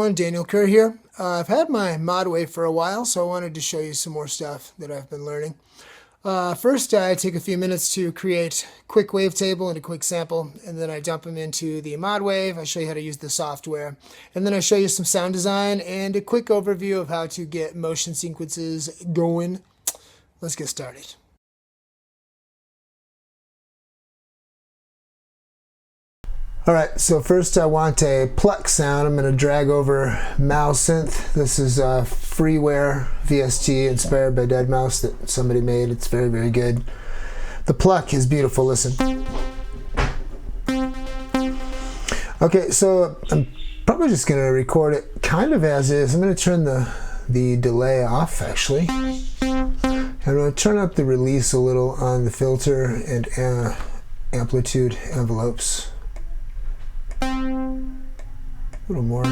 everyone, Daniel Kerr here. I've had my Modwave for a while, so I wanted to show you some more stuff that I've been learning. First, I take a few minutes to create a quick wavetable and a quick sample, and then I dump them into the Modwave. I show you how to use the software, and then I show you some sound design and a quick overview of how to get motion sequences going. Let's get started. Alright, so first I want a Pluck sound. I'm going to drag over mouse synth. This is a Freeware VST inspired by deadmau5 that somebody made. It's very, very good. The Pluck is beautiful. Listen. Okay, so I'm probably just going to record it kind of as is. I'm going to turn the delay off, actually. I'm going to turn up the release a little on the filter and amplitude envelopes. A little more.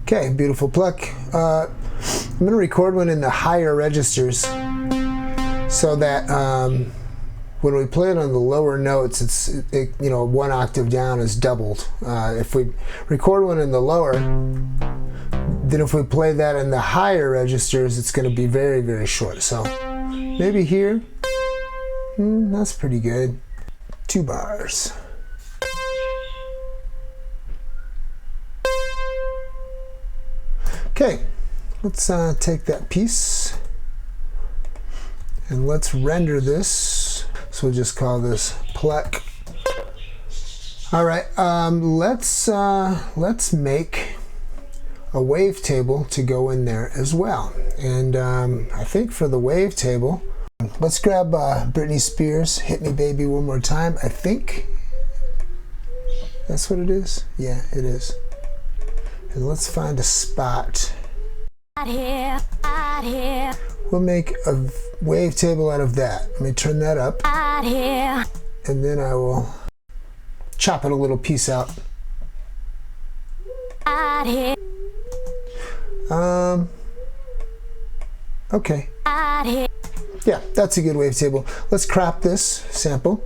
Okay, beautiful Pluck. I'm going to record one in the higher registers so that when we play it on the lower notes, you know, one octave down is doubled. If we record one in the lower, then if we play that in the higher registers, it's going to be very, very short. So maybe here, that's pretty good. 2 bars. Okay, let's take that piece and let's render this. So we'll just call this Pluck. All right, let's make a wavetable to go in there as well. And I think for the wavetable, let's grab Britney Spears, Hit Me Baby One More Time. I think that's what it is. Yeah, it is. And let's find a spot. We'll make a wavetable out of that. Let me turn that up. And then I will chop it a little piece out. Okay. Yeah, that's a good wavetable. Let's crop this sample.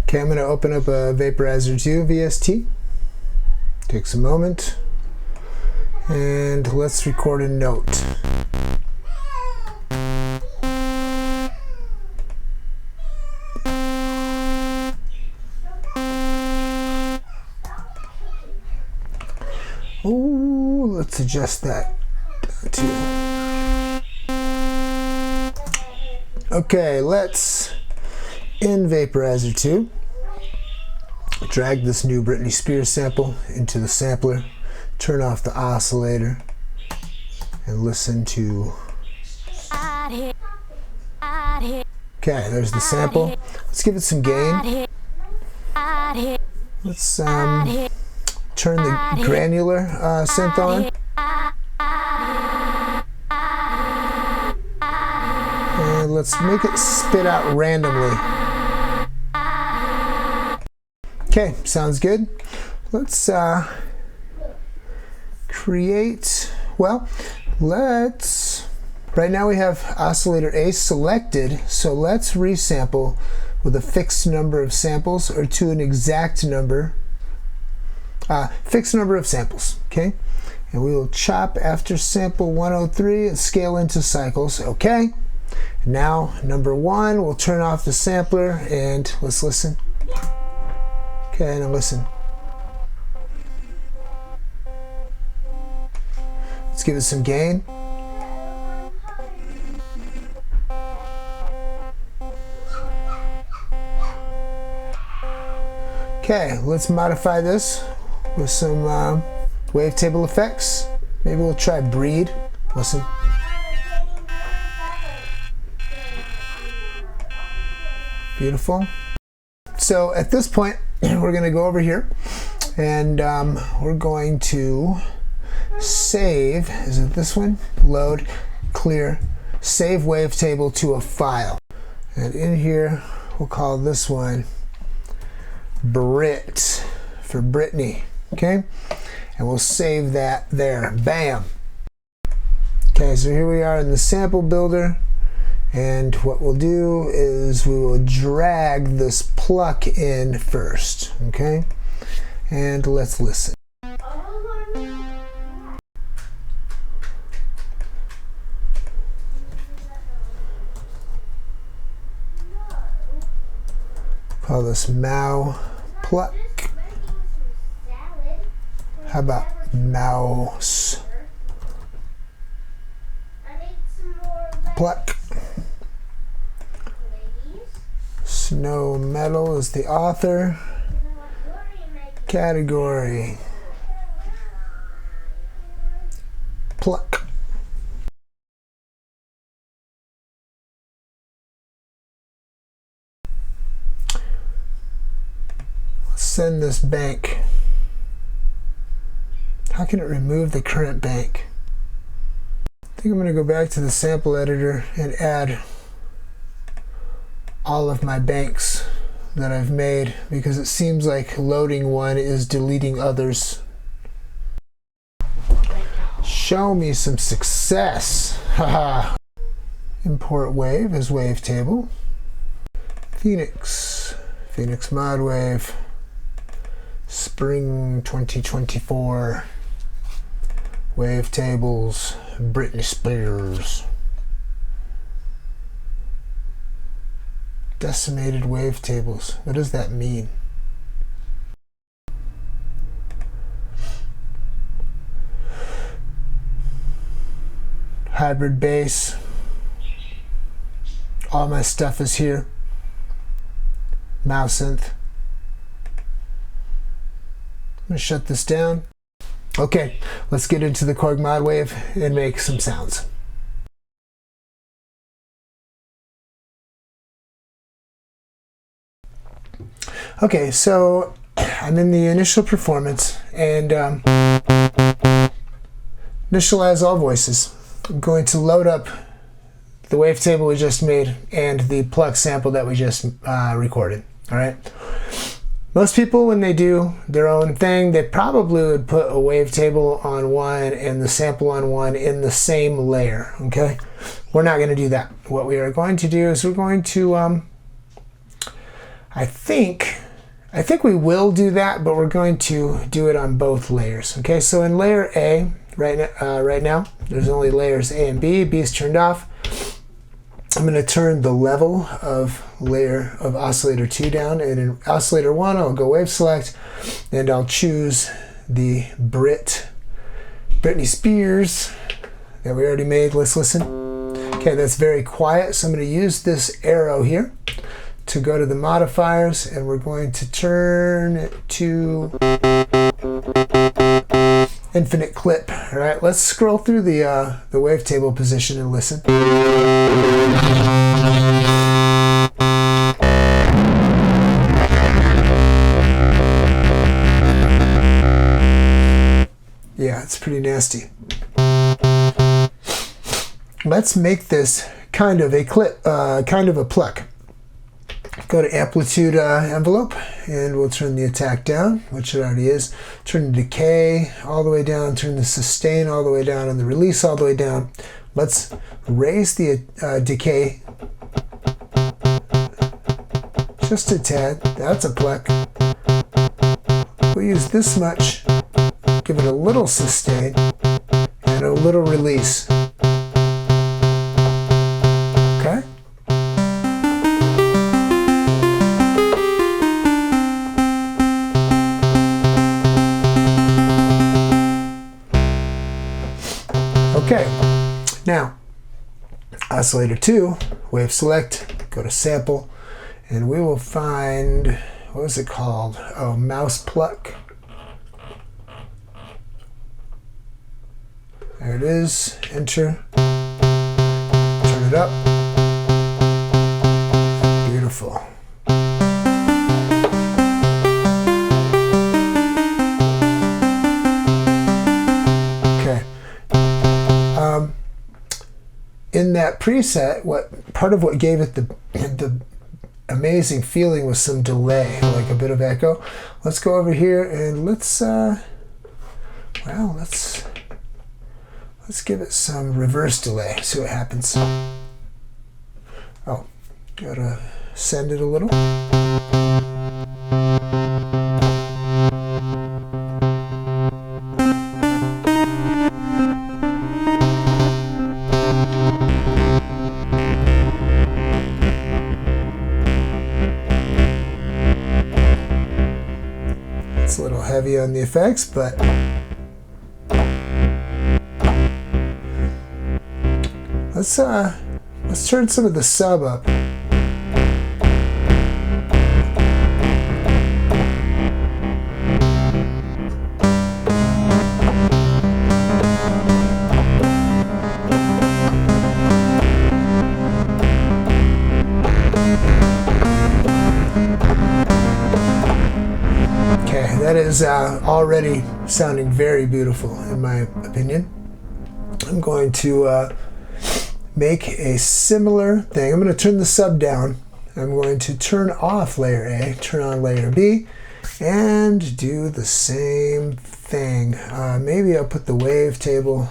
Okay, I'm going to open up a Vaporizer 2 VST. Takes a moment. And let's record a note. Oh, let's adjust that too. Okay, let's, in Vaporizer 2, drag this new Britney Spears sample into the sampler, turn off the oscillator, and listen to... Okay, there's the sample. Let's give it some gain. Let's turn the granular synth on. And let's make it spit out randomly. Okay, sounds good. Let's create, well, right now we have oscillator A selected, so let's resample with a fixed number of samples or to an exact number, fixed number of samples, okay? And we will chop after sample 103 and scale into cycles, okay? Now, number 1, we'll turn off the sampler and let's listen. Okay, now listen. Let's give it some gain. Okay, let's modify this with some wavetable effects. Maybe we'll try breed. Listen. Beautiful. So at this point, we're going to go over here and we're going to save, is it this one? Load, clear, save wavetable to a file. And in here, we'll call this one Brit for Britney, okay? And we'll save that there, bam. Okay, so here we are in the sample builder. And what we'll do is we will drag this Pluck in first, okay? And let's listen. Call this Pluck. How about mouse? Pluck. SnowMetal is the author. Category. Pluck. Let's send this bank. How can it remove the current bank? I think I'm going to go back to the sample editor and add all of my banks that I've made, because it seems like loading one is deleting others. Show me some success. Haha. Import wave as wavetable. Phoenix Modwave. Spring 2024. Wavetables. Britney Spears. Decimated wavetables. What does that mean? Hybrid bass. All my stuff is here. Mouse synth. I'm going to shut this down. Okay, let's get into the Korg Modwave and make some sounds. Okay, so I'm in the initial performance, and initialize all voices. I'm going to load up the wavetable we just made and the Pluck sample that we just recorded. All right. Most people, when they do their own thing, they probably would put a wavetable on one and the sample on one in the same layer. Okay, we're not going to do that. What we are going to do is we're going to I think we will do that, but we're going to do it on both layers. Okay, so in layer A, right now, there's only layers A and B. B is turned off. I'm going to turn the level of layer of oscillator 2 down, and in oscillator 1, I'll go wave select, and I'll choose the Britney Spears that we already made. Let's listen. Okay, that's very quiet, so I'm going to use this arrow here to go to the modifiers, and we're going to turn it to infinite clip. All right, let's scroll through the wavetable position and listen. Yeah, it's pretty nasty. Let's make this kind of a clip, kind of a pluck. Go to amplitude envelope, and we'll turn the attack down, which it already is. Turn the decay all the way down, turn the sustain all the way down, and the release all the way down. Let's raise the decay just a tad. That's a pluck. We'll use this much, give it a little sustain, and a little release. Okay? Okay, now oscillator 2, wave select, go to sample, and we will find, what was it called? Oh, mouse pluck. There it is, enter, turn it up, beautiful. In that preset, part of what gave it the amazing feeling was some delay, like a bit of echo. Let's go over here and let's give it some reverse delay. See what happens. Oh, gotta send it a little. heavy on the effects, but let's turn some of the sub up. That is already sounding very beautiful in my opinion. I'm going to make a similar thing. I'm going to turn the sub down. I'm going to turn off layer A, turn on layer B, and do the same thing. Maybe I'll put the wavetable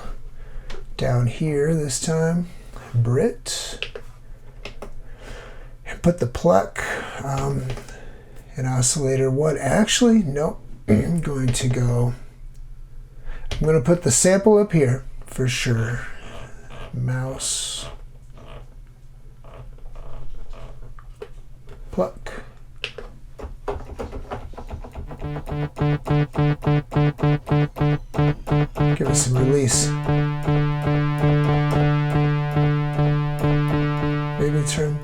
down here this time. Brit. And put the pluck. An oscillator one. Actually, no. I'm going to put the sample up here for sure. Mouse. Pluck. Give us some release. Maybe turn.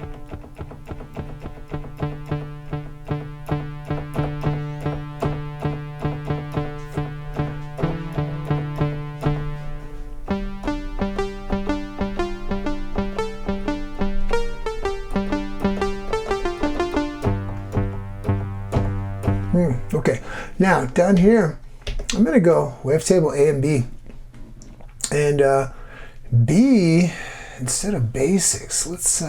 Okay, now down here, I'm going to go wavetable A and B. And B, instead of basics, let's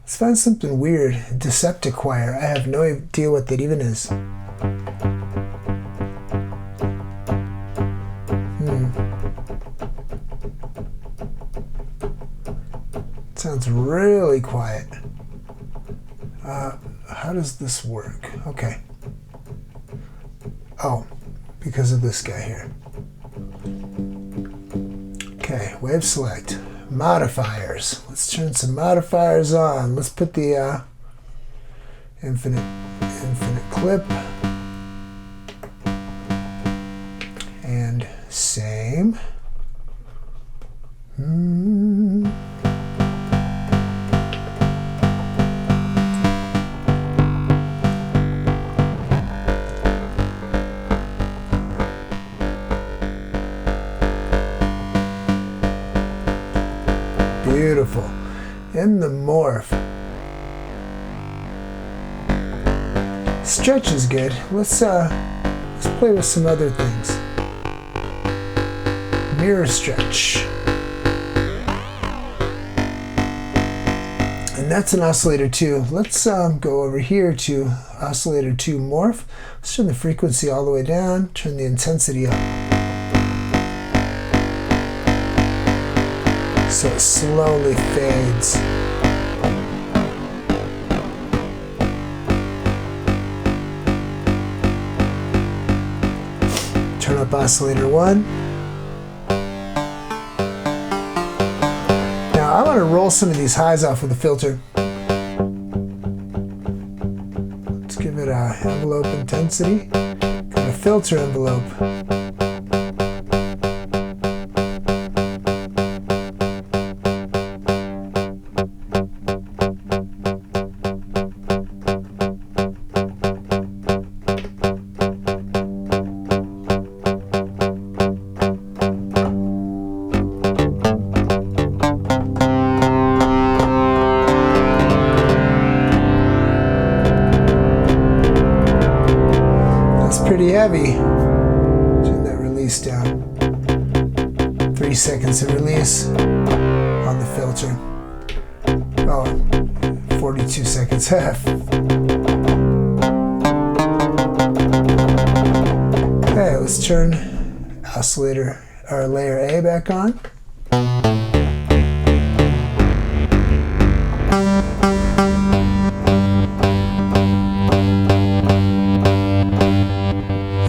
find something weird. Deceptichoir. I have no idea what that even is. It sounds really quiet. How does this work? Okay. Oh, because of this guy here. Okay, wave select. Modifiers. Let's turn some modifiers on. Let's put the infinite clip. And same. Beautiful. In the morph. Stretch is good. Let's play with some other things. Mirror stretch. And that's an oscillator 2. Let's go over here to oscillator 2 morph. Let's turn the frequency all the way down, turn the intensity up. So it slowly fades. Turn up oscillator 1. Now I want to roll some of these highs off with a filter. Let's give it a envelope intensity. Got a filter envelope. Pretty heavy. Turn that release down. 3 seconds of release on the filter. Oh, 42 seconds. Okay, let's turn oscillator or layer A back on.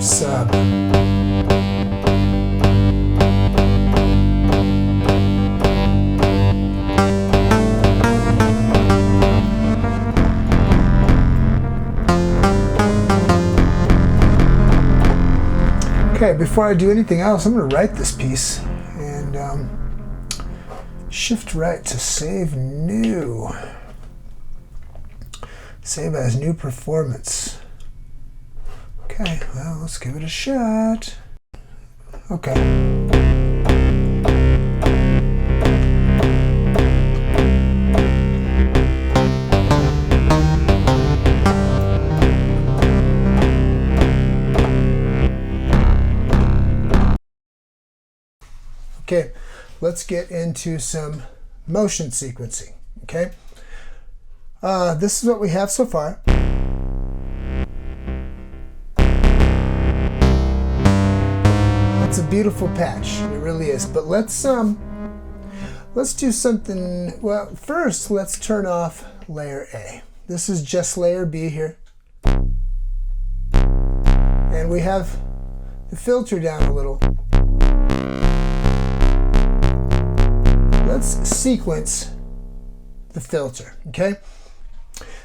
Sub. Okay, before I do anything else, I'm going to write this piece and shift right to save new. Save as new performance. Okay, well, let's give it a shot. Okay. Okay, let's get into some motion sequencing, okay? This is what we have so far. It's a beautiful patch, it really is. But let's do something. Well, first let's turn off layer A. This is just layer B here. And we have the filter down a little. Let's sequence the filter, okay?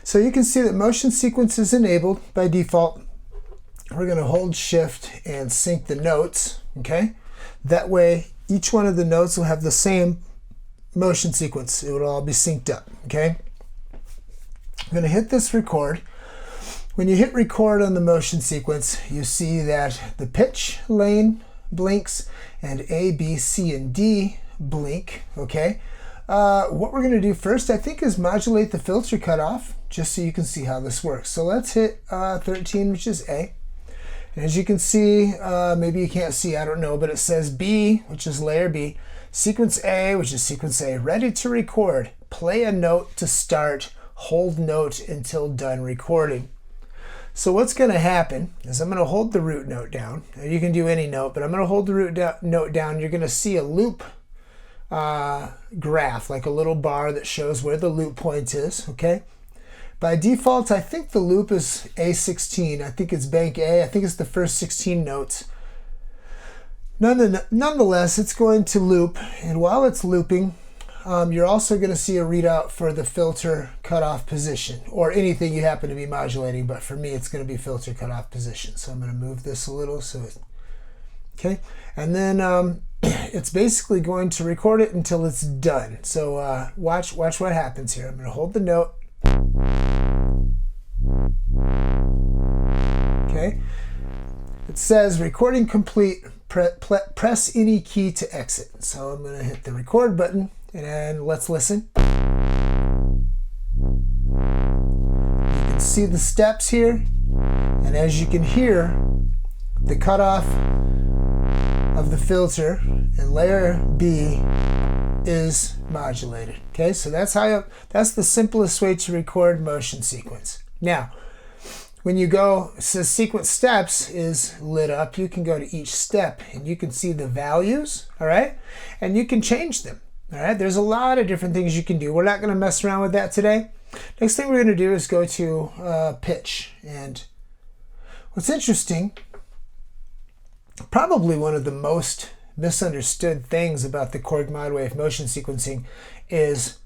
So you can see that motion sequence is enabled by default. We're going to hold shift and sync the notes, okay? That way each one of the notes will have the same motion sequence. It will all be synced up, okay? I'm going to hit this record. When you hit record on the motion sequence, you see that the pitch lane blinks and A, B, C, and D blink, okay? What we're going to do first, I think, is modulate the filter cutoff, just so you can see how this works. So let's hit 13, which is A. And as you can see, maybe you can't see, I don't know, but it says B, which is layer B, sequence A, which is sequence A, ready to record. Play a note to start, hold note until done recording. So what's going to happen is I'm going to hold the root note down. You can do any note, but I'm going to hold the root note down. You're going to see a loop graph, like a little bar that shows where the loop point is, okay? By default, I think the loop is A16. I think it's bank A. I think it's the first 16 notes. Nonetheless, it's going to loop, and while it's looping, you're also going to see a readout for the filter cutoff position, or anything you happen to be modulating, but for me it's going to be filter cutoff position. So I'm going to move this a little, so it, okay? And then it's basically going to record it until it's done. So watch what happens here. I'm going to hold the note. Okay. It says recording complete. Press any key to exit. So I'm going to hit the record button and let's listen. You can see the steps here, and as you can hear, the cutoff of the filter in layer B is modulated. Okay, so that's the simplest way to record motion sequence. Now, when you go, it says sequence steps is lit up. You can go to each step and you can see the values, all right? And you can change them, all right? There's a lot of different things you can do. We're not going to mess around with that today. Next thing we're going to do is go to pitch. And what's interesting, probably one of the most misunderstood things about the Korg Modwave motion sequencing is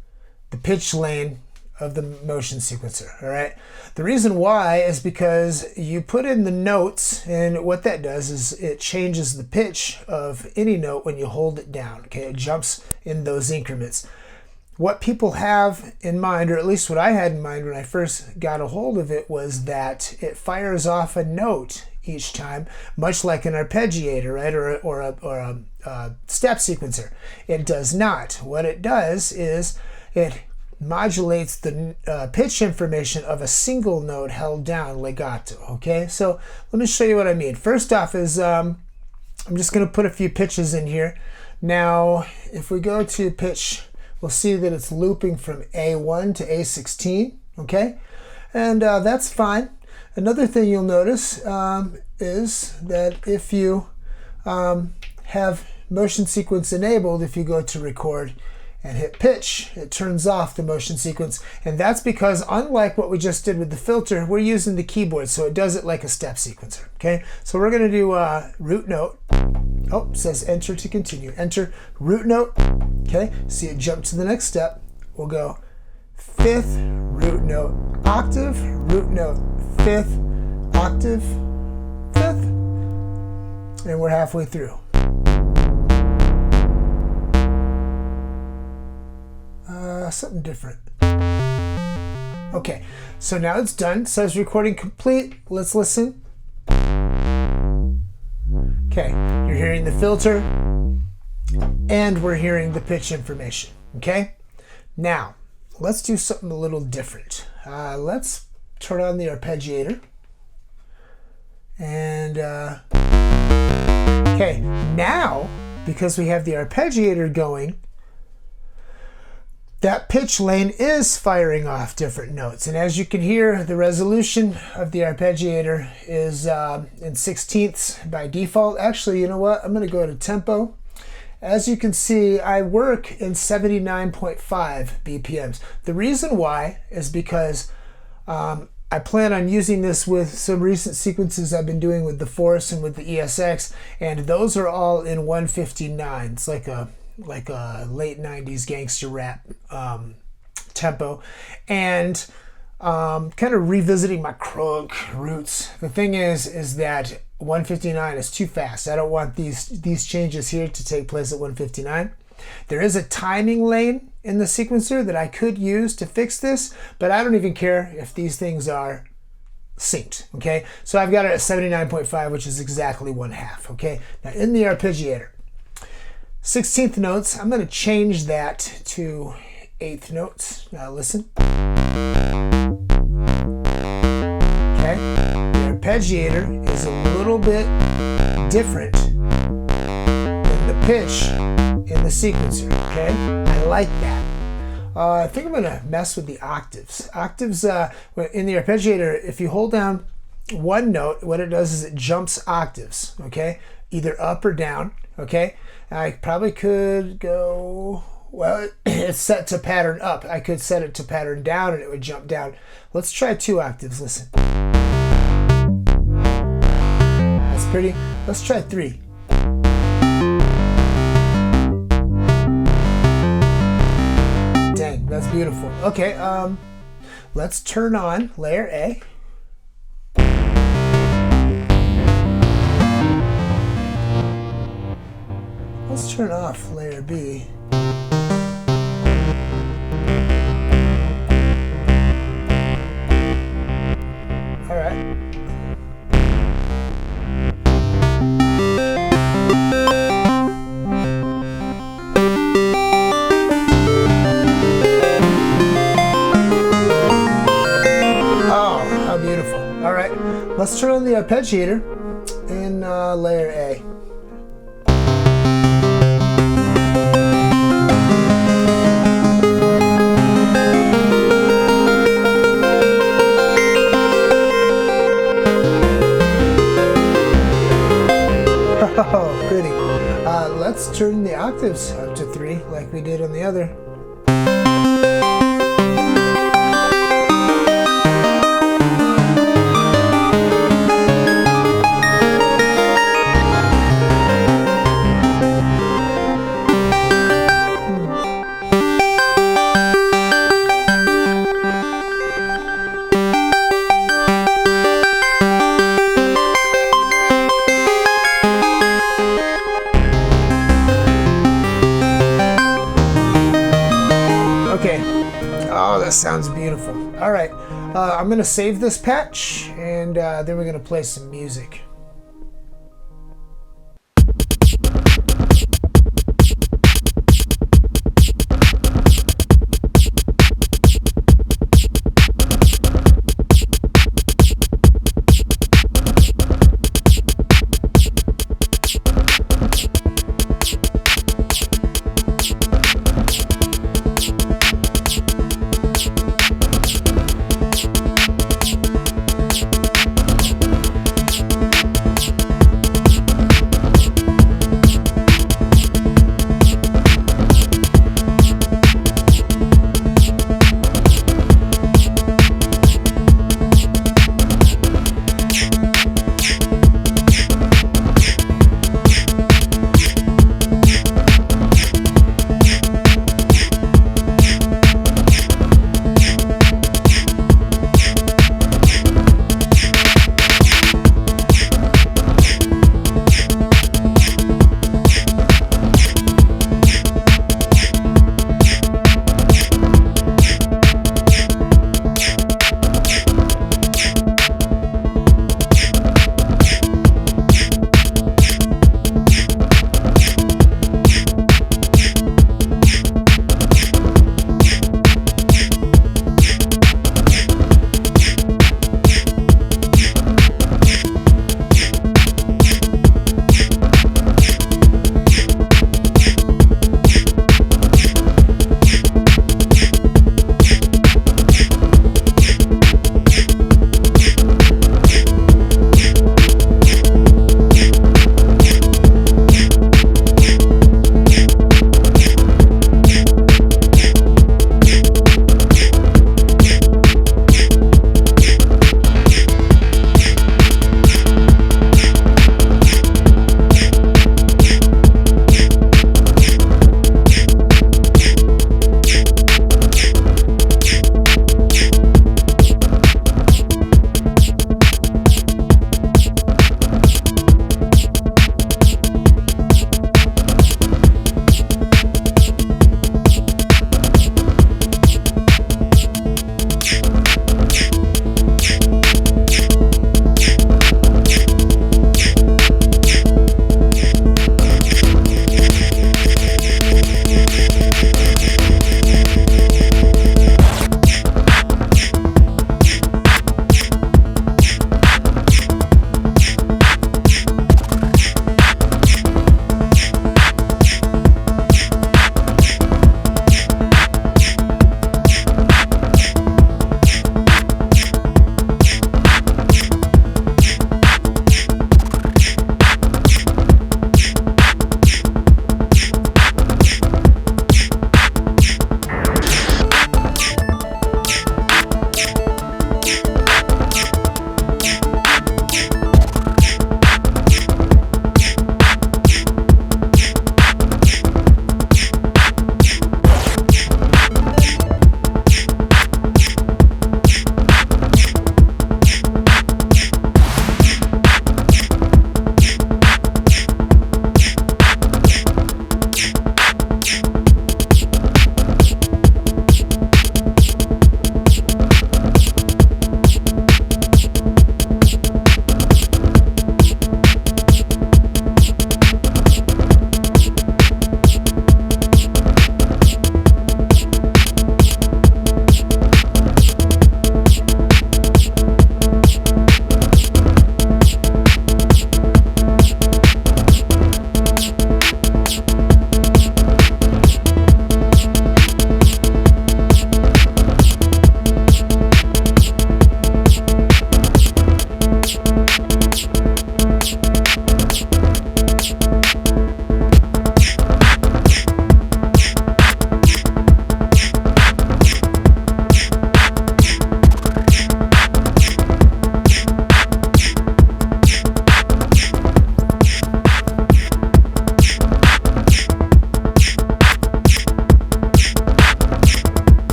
the pitch lane of the motion sequencer, all right? The reason why is because you put in the notes, and what that does is it changes the pitch of any note when you hold it down, okay? It jumps in those increments. What people have in mind, or at least what I had in mind when I first got a hold of it, was that it fires off a note each time, much like an arpeggiator, right, or a step sequencer. It does not. What it does is it modulates the pitch information of a single note held down, legato, okay? So let me show you what I mean. First off is, I'm just going to put a few pitches in here. Now, if we go to pitch, we'll see that it's looping from A1 to A16, okay? And that's fine. Another thing you'll notice is that if you have motion sequence enabled, if you go to record and hit pitch, it turns off the motion sequence. And that's because, unlike what we just did with the filter, we're using the keyboard, so it does it like a step sequencer, okay? So we're gonna do root note. Oh, it says enter to continue. Enter root note, okay? See it jump to the next step. We'll go fifth, root note, octave, root note, fifth, octave, fifth, and we're halfway through. Something different. Okay, so now it's done. It says recording complete. Let's listen. Okay, you're hearing the filter, and we're hearing the pitch information. Okay, now let's do something a little different. Let's turn on the arpeggiator. And okay, now because we have the arpeggiator going, that pitch lane is firing off different notes. And as you can hear, the resolution of the arpeggiator is in 16ths by default. Actually, you know what? I'm going to go to tempo. As you can see, I work in 79.5 BPMs. The reason why is because I plan on using this with some recent sequences I've been doing with the Force and with the ESX, and those are all in 159. It's like a late 90s gangster rap tempo, and kind of revisiting my crunk roots. The thing is that 159 is too fast. I don't want these changes here to take place at 159. There is a timing lane in the sequencer that I could use to fix this, but I don't even care if these things are synced. Okay, so I've got it at 79.5, which is exactly 1/2. Okay, now in the arpeggiator, 16th notes, I'm going to change that to 8th notes. Now listen. Okay, the arpeggiator is a little bit different than the pitch in the sequencer. Okay, I like that. I think I'm going to mess with the octaves. Octaves in the arpeggiator, if you hold down one note, what it does is it jumps octaves. Okay, either up or down. Okay, I probably could go, well, it's set to pattern up. I could set it to pattern down and it would jump down. Let's try 2 octaves. Listen. That's pretty. Let's try 3. Dang, that's beautiful. Okay, let's turn on layer A. Let's turn off layer B. All right. Oh, how beautiful. All right, let's turn on the arpeggiator in layer A. Oh, pretty. Let's turn the octaves up to 3 like we did on the other. Sounds beautiful. All right, I'm going to save this patch, and then we're going to play some music.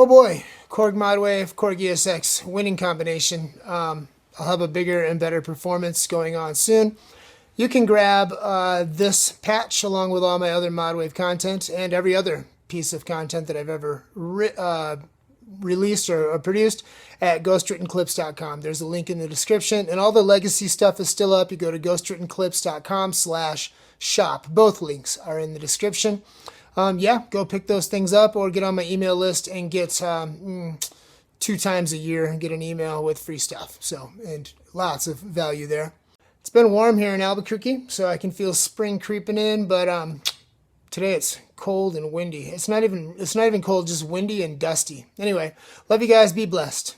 Oh boy, Korg Modwave, Korg ESX, winning combination. I'll have a bigger and better performance going on soon. You can grab this patch along with all my other Modwave content and every other piece of content that I've ever released or produced at ghostwrittenclips.com. There's a link in the description, and all the legacy stuff is still up. You go to ghostwrittenclips.com/shop. Both links are in the description. Yeah, go pick those things up or get on my email list and get 2 times a year get an email with free stuff. So, and lots of value there. It's been warm here in Albuquerque, so I can feel spring creeping in, but today it's cold and windy. It's not even cold, just windy and dusty. Anyway, love you guys. Be blessed.